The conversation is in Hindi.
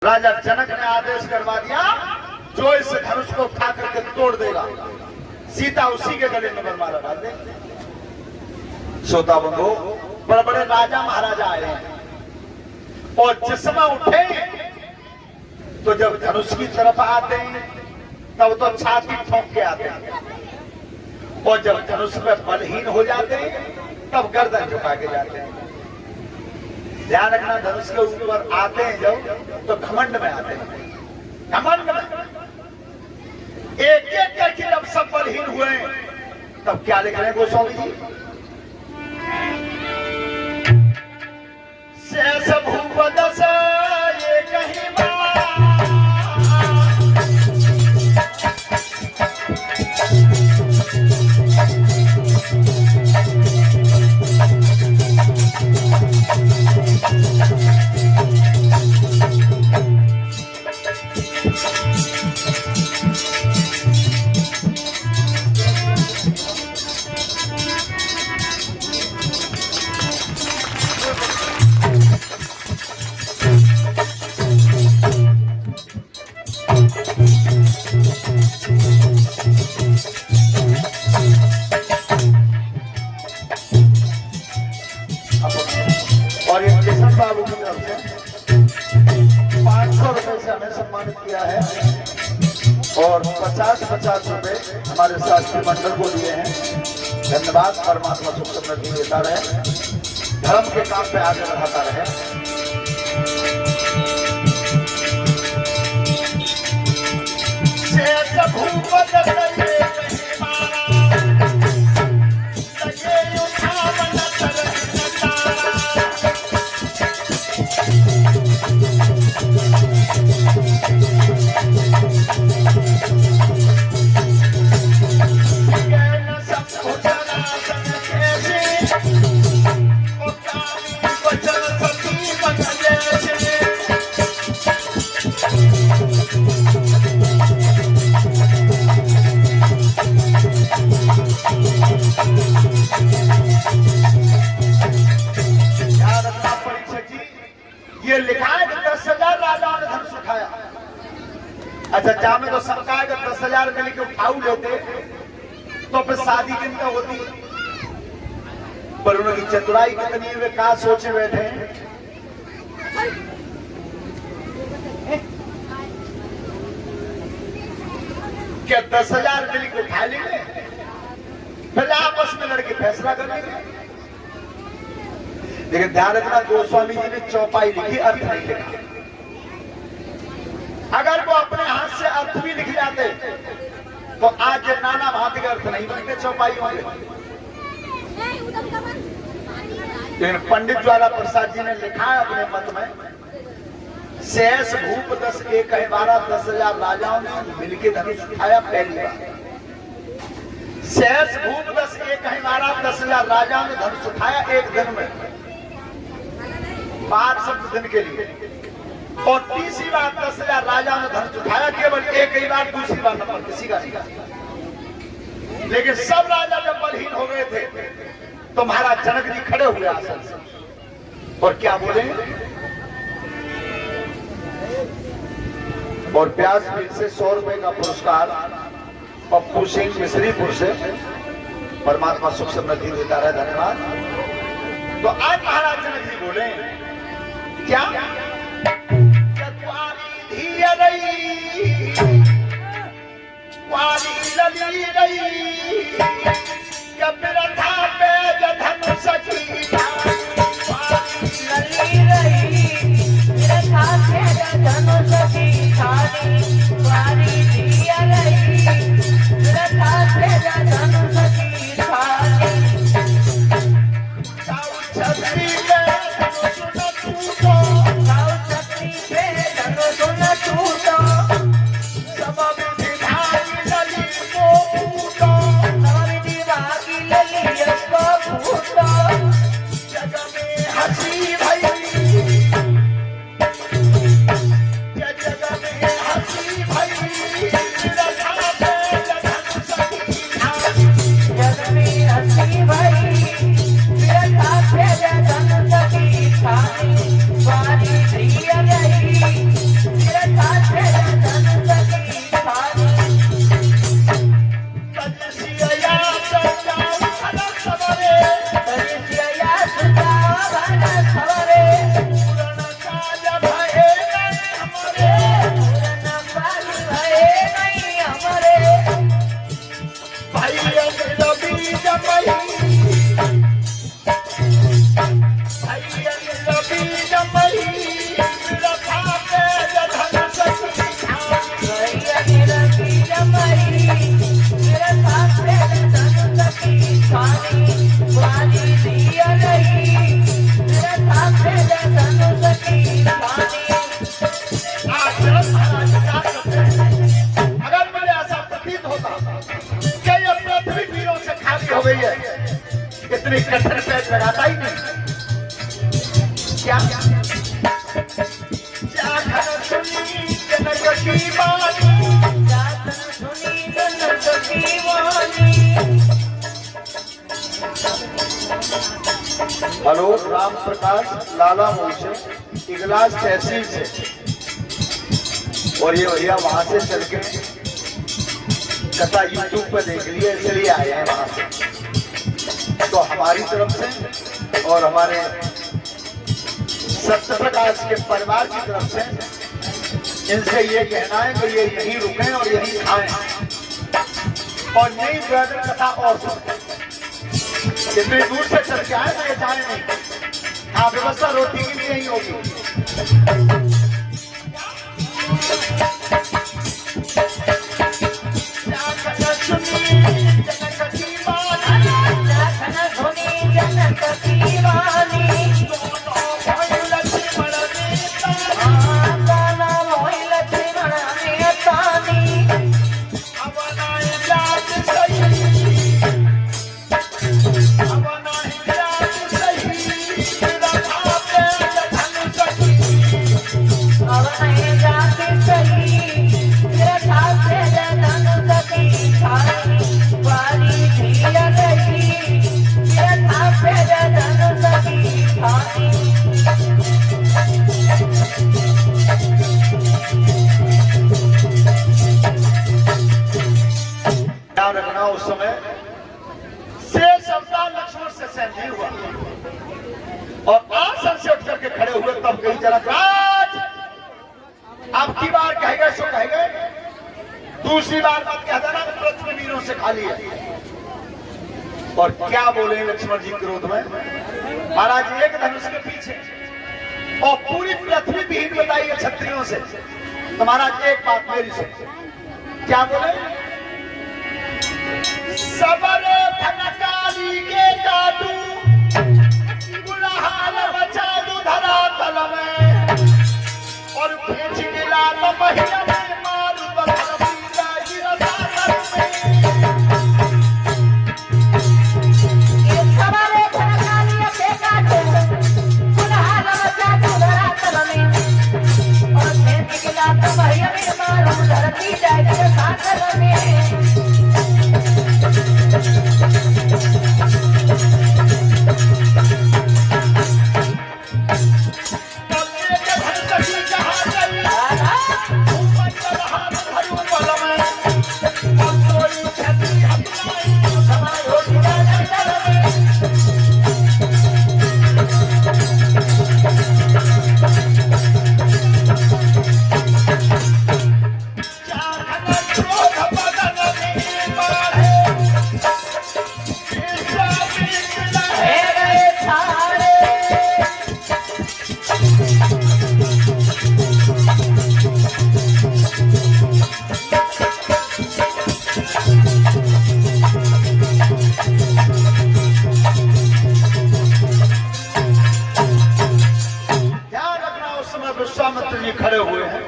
राजा जनक ने आदेश करवा दिया, जो इस धनुष को उठा करके तोड़ देगा सीता उसी के गले में बरमाला डाल दे। श्रोता बंधु, बड़े बड़े राजा महाराजा आए हैं और जिस समय उठे तो जब धनुष की तरफ आते हैं तब तो छाती ठोक के आते हैं, और जब धनुष में बलहीन हो जाते हैं तब गर्दन झुका के जाते हैं। ध्यान रखना, धनुष के ऊपर आते हैं जब तो घमंड में आते हैं, घमंड में। एक एक करके जब सब बलहीन हुए तब क्या लिख रहे हैं गोस्वामी जी? शेष भूपदस ये कहीं और ये किशन बाबू की तरफ से 500 रुपए से हमें सम्मानित किया है और 50-50 रुपए हमारे शास्त्री मंडल को दिए हैं। धन्यवाद। परमात्मा सुख समृद्धि देता रहे, धर्म के काम पे आगे बढ़ाता रहे। ये लिखा है कि 10,000 राजाओं ने धनुष उठाया। अच्छा, जामे तो सबका है कि 10,000 मिल के उठाऊ लेते तो फिर शादी किन का होती, पर उनकी चतुराई कितनी, वे कहा सोचे बैठे क्या 10,000 मिल के उठा लेंगे, फिर आपस में लड़के फैसला कर लेंगे। लेकिन ध्यान रखना, गोस्वामी जी ने चौपाई लिखी, अर्थ नहीं लिखा। अगर वो अपने हाथ से अर्थ भी लिख जाते तो आज ये नाना भांति के अर्थ नहीं बनते चौपाई वाले। लेकिन पंडित ज्वाला प्रसाद जी ने लिखा है अपने मत में, शेष भूप 10 एक 10,000 राजाओं ने मिलकर धनुष उठाया पहली बार। शेष भूप 10 एक 10,000 राजाओं ने धनुष उठाया एक दिन में, 5 दिन के लिए। और तीसरी बार 10,000 राजाओं ने धनुष उठाया केवल एक ही बार, दूसरी बार नंबर किसी का नहीं। लेकिन सब राजा जब बलहीन हो गए थे तो महाराज जनक जी खड़े हुए आसन से और क्या बोले? और व्यासपीठ से 100 रुपए का पुरस्कार पप्पू सिंह मिश्रीपुर से, परमात्मा सुख समृद्धि देता रहे। धन्यवाद। तो आज महाराज जनक जी बोले क्या? इतने कठिन पैर लगाता ही नहीं। क्या सुनी जनक की वाणी, सुनी जनक की वाणी। हेलो, राम प्रकाश लाला मोर्चे, इगलास तहसील से, और ये भैया वहां से चल के कथा यूट्यूब पर देख लिया, इसलिए आए हैं वहां से। तो हमारी तरफ से और हमारे सत्य प्रकाश के परिवार की तरफ से इनसे ये कहना है कि ये यहीं रुकें और यहीं खाएं और यहीं ब्रदर कथा और सुनते। इतनी दूर से चल के आए तो ये जाए नहीं। हाँ, व्यवस्था रोटी की भी यही होगी। रखना उस समय शेष अवतार लक्ष्मण से सहन नहीं हुआ और आसन से उठ करके खड़े हुए। तब कही जनकराज, अब की बार कहेगा सो कहेगा, दूसरी बार मत कह देना कि पृथ्वी वीरों से खाली है। और क्या बोले लक्ष्मण जी क्रोध में, महाराज एक धनुष के पीछे और पूरी पृथ्वी विहीन बताई है क्षत्रियों से। तो महाराज एक बात मेरी से, क्या बोले, सबरे धनकाली के काटू, गुड़हाल बचा दू धरातल में, और खींच गिला तो महिला में मारू बदल पीला गिरसागर में। ये सबरे धनकाली के काटू, गुड़हाल बचा दू धरातल में, और खींच गिला तो महिला में मारू बदल पीला गिरसागर में। विश्वामित्र जी खड़े हुए हैं